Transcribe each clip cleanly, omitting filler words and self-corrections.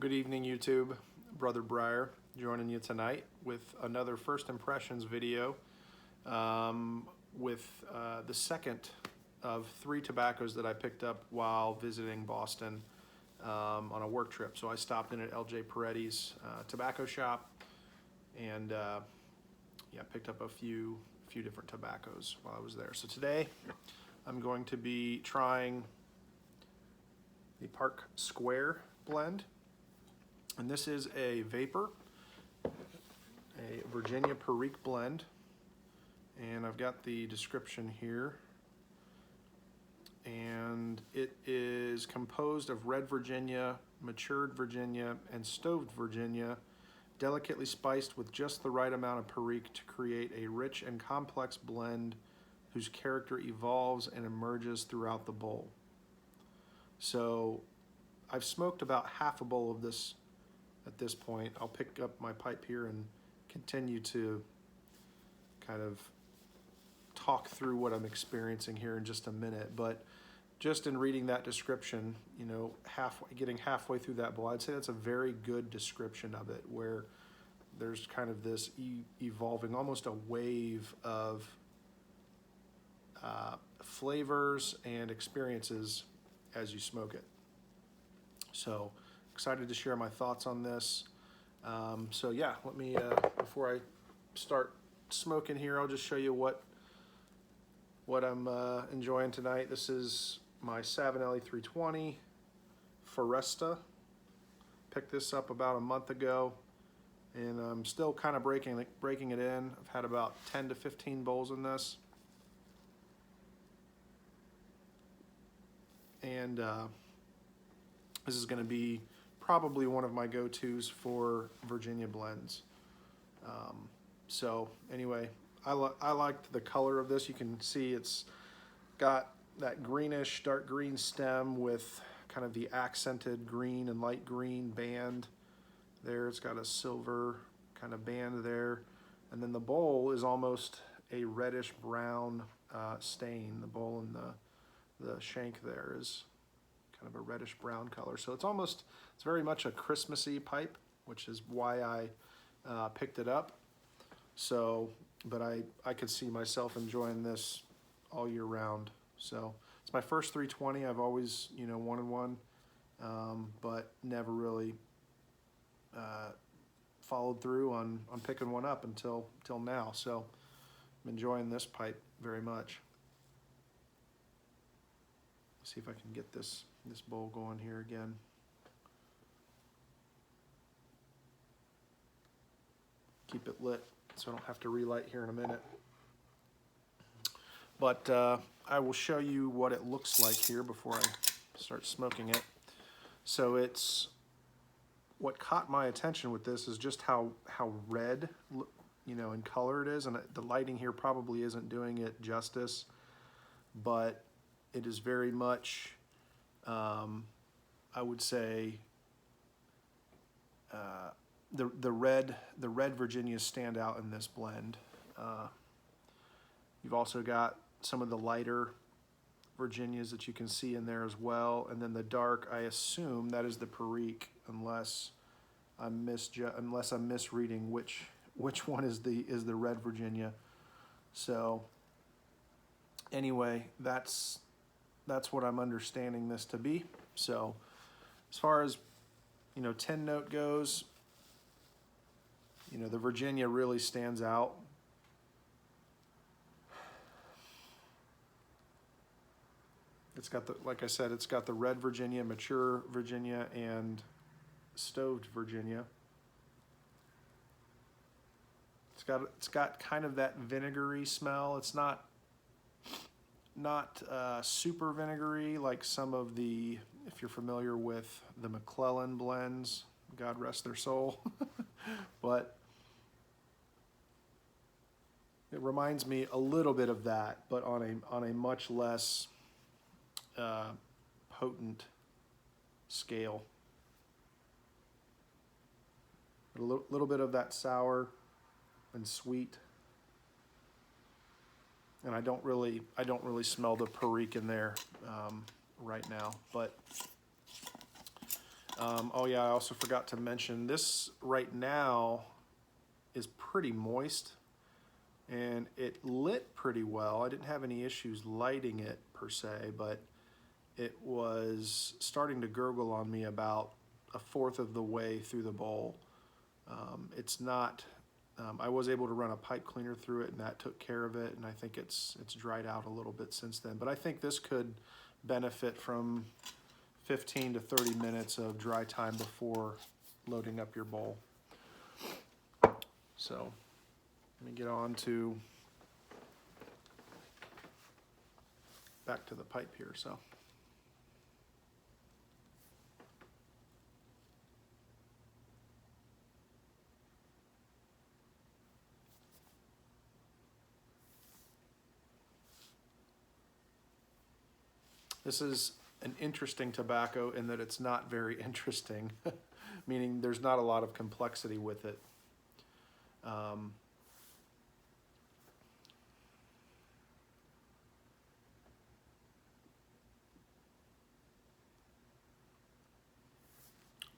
Good evening, YouTube. Brother Briar joining you tonight with another first impressions video with the second of 3 tobaccos that I picked up while visiting Boston on a work trip. So I stopped in at LJ Peretti's tobacco shop and yeah, picked up a few different tobaccos while I was there. So today I'm going to be trying the Park Square blend. And this is a vapor, a Virginia Perique blend. And I've got the description here. And it is composed of red Virginia, matured Virginia, and stoved Virginia, delicately spiced with just the right amount of Perique to create a rich and complex blend whose character evolves and emerges throughout the bowl. So I've smoked about half a bowl of this at this point. I'll pick up my pipe here and continue to kind of talk through what I'm experiencing here in just a minute. But just in reading that description, you know, getting halfway through that bowl, I'd say that's a very good description of it, where there's kind of this evolving, almost a wave of flavors and experiences as you smoke it. So excited to share my thoughts on this. So yeah, let me, before I start smoking here, I'll just show you what I'm enjoying tonight. This is my Savinelli 320 Foresta. Picked this up about a month ago, and I'm still kind of breaking it in. I've had about 10 to 15 bowls in this. And this is going to be probably one of my go-tos for Virginia blends. So anyway, I liked the color of this. You can see it's got that greenish, dark green stem with kind of the accented green and light green band there. It's got a silver kind of band there. And then the bowl is almost a reddish brown stain. The bowl and the shank there is kind of a reddish brown color. So it's very much a Christmassy pipe, which is why I picked it up. So, but I could see myself enjoying this all year round. So it's my first 320. I've always, you know, wanted one, but never really followed through on picking one up until now. So I'm enjoying this pipe very much. Let's see if I can get this bowl going here again. Keep it lit so I don't have to relight here in a minute. But I will show you what it looks like here before I start smoking it. So what caught my attention with this is just how red, you know, in color it is, and the lighting here probably isn't doing it justice, but it is very much, I would say, the red Virginias stand out in this blend. You've also got some of the lighter Virginias that you can see in there as well, and then the dark, I assume that is the Perique, unless I'm misreading which one is the red Virginia. So anyway, that's what I'm understanding this to be. So as far as, you know, 10 note goes, you know, the Virginia really stands out. It's got like I said, it's got the red Virginia, mature Virginia, and stoved Virginia. It's got kind of that vinegary smell. It's not super vinegary like some of the, if you're familiar with the McClellan blends, God rest their soul, but it reminds me a little bit of that, but on a much less potent scale. A little bit of that sour and sweet, and I don't really smell the Perique in there right now, but Oh yeah, I also forgot to mention this right now is pretty moist, and it lit pretty well. I didn't have any issues lighting it per se, but it was starting to gurgle on me about a fourth of the way through the bowl. It's not, I was able to run a pipe cleaner through it, and that took care of it, and I think it's dried out a little bit since then. But I think this could benefit from 15 to 30 minutes of dry time before loading up your bowl. So let me get on to back to the pipe here. So this is an interesting tobacco in that it's not very interesting, meaning there's not a lot of complexity with it.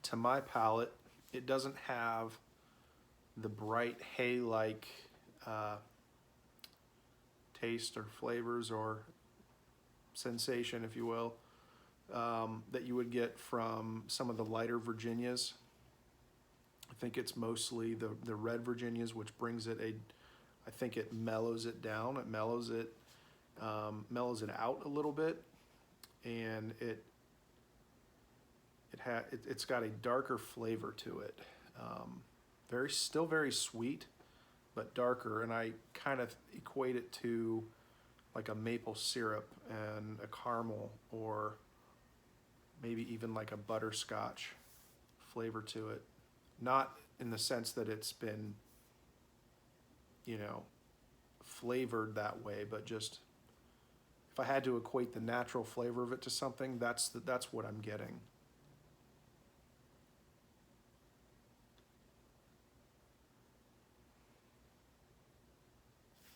To my palate, it doesn't have the bright hay-like taste or flavors or sensation, if you will, that you would get from some of the lighter Virginias. I think it's mostly the red Virginias, which brings it I think it mellows it down. It mellows it out a little bit, and it's got a darker flavor to it. Still very sweet, but darker, and I kind of equate it to like a maple syrup and a caramel, or maybe even like a butterscotch flavor to it. Not in the sense that it's been, flavored that way, but just if I had to equate the natural flavor of it to something, that's what I'm getting.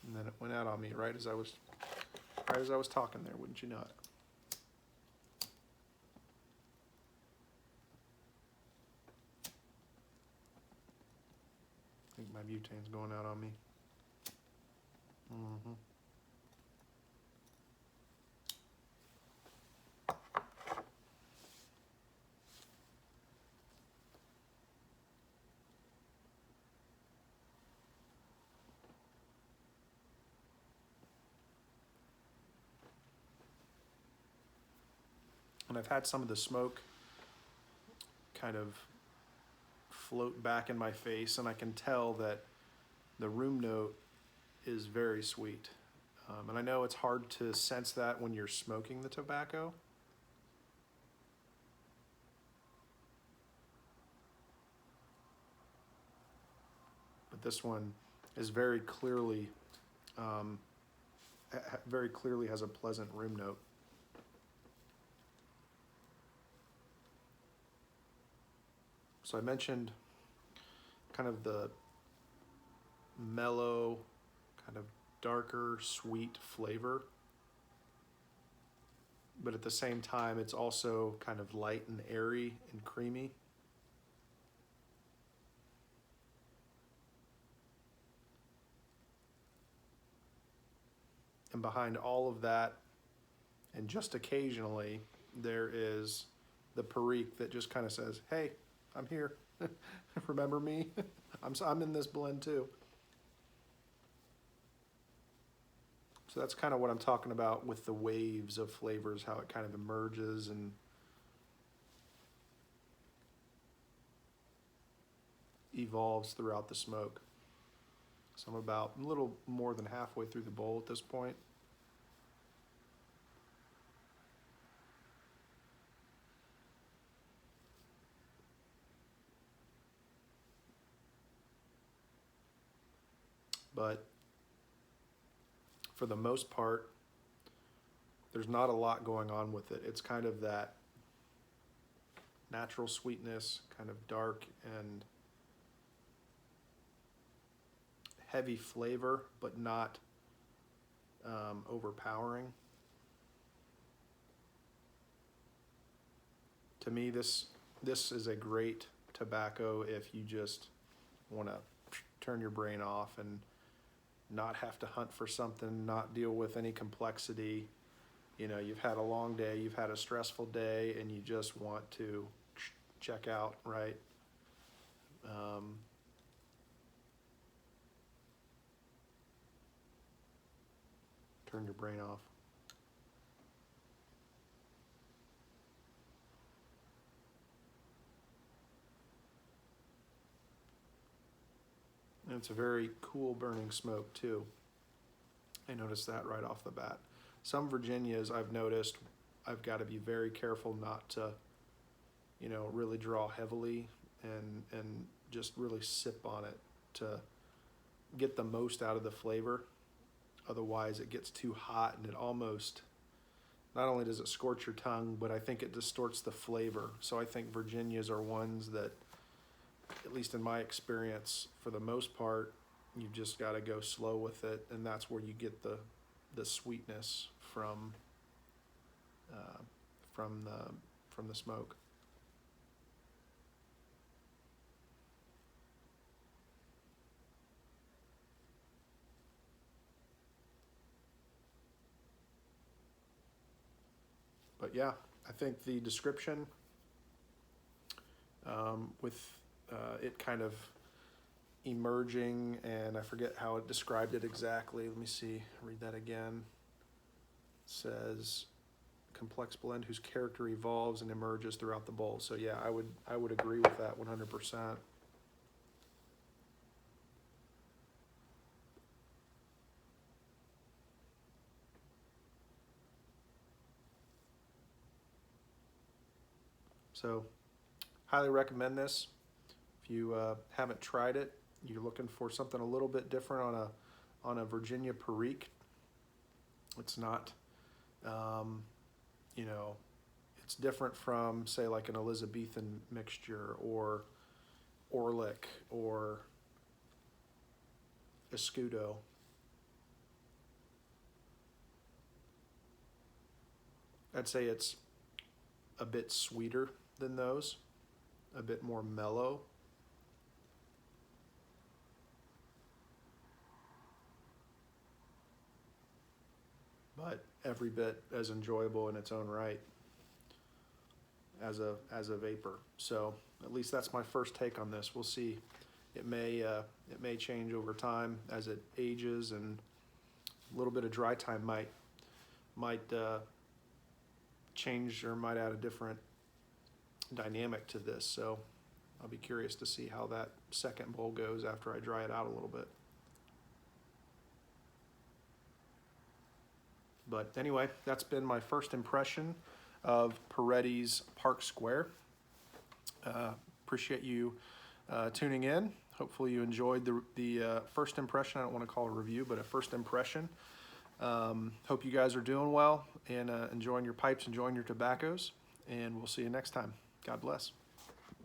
And then it went out on me right as I was talking there, wouldn't you know it? I think my butane's going out on me. Mm-hmm. And I've had some of the smoke kind of float back in my face, and I can tell that the room note is very sweet. And I know it's hard to sense that when you're smoking the tobacco. But this one is very clearly has a pleasant room note. So I mentioned kind of the mellow, kind of darker, sweet flavor. But at the same time, it's also kind of light and airy and creamy. And behind all of that, and just occasionally, there is the Peretti that just kind of says, hey, I'm here. Remember me? I'm in this blend too. So that's kind of what I'm talking about with the waves of flavors, how it kind of emerges and evolves throughout the smoke. So I'm about a little more than halfway through the bowl at this point. But for the most part, there's not a lot going on with it. It's kind of that natural sweetness, kind of dark and heavy flavor, but not overpowering. To me, this this is a great tobacco if you just want to turn your brain off and not have to hunt for something, not deal with any complexity. You know, you've had a long day, you've had a stressful day, and you just want to check out, right? Turn your brain off. And it's a very cool burning smoke too. I noticed that right off the bat. Some Virginias I've noticed, I've got to be very careful not to, you know, really draw heavily and just really sip on it to get the most out of the flavor. Otherwise it gets too hot and it almost, not only does it scorch your tongue, but I think it distorts the flavor. So I think Virginias are ones that, at least in my experience, for the most part, you've just got to go slow with it, and that's where you get the sweetness from the smoke. But yeah, I think the description with it kind of emerging, and I forget how it described it exactly. Let me see, read that again. It says complex blend whose character evolves and emerges throughout the bowl. So yeah, I would agree with that 100%. So highly recommend this. If you haven't tried it, you're looking for something a little bit different on a Virginia Perique. It's not, you know, it's different from, say, like an Elizabethan mixture or Orlick or Escudo. I'd say it's a bit sweeter than those, a bit more mellow. But every bit as enjoyable in its own right as a vapor. So at least that's my first take on this. We'll see. It may change over time as it ages, and a little bit of dry time might change or might add a different dynamic to this. So I'll be curious to see how that second bowl goes after I dry it out a little bit. But anyway, that's been my first impression of Peretti's Park Square. Appreciate you tuning in. Hopefully you enjoyed the first impression. I don't want to call it a review, but a first impression. Hope you guys are doing well and enjoying your pipes, enjoying your tobaccos, and we'll see you next time. God bless.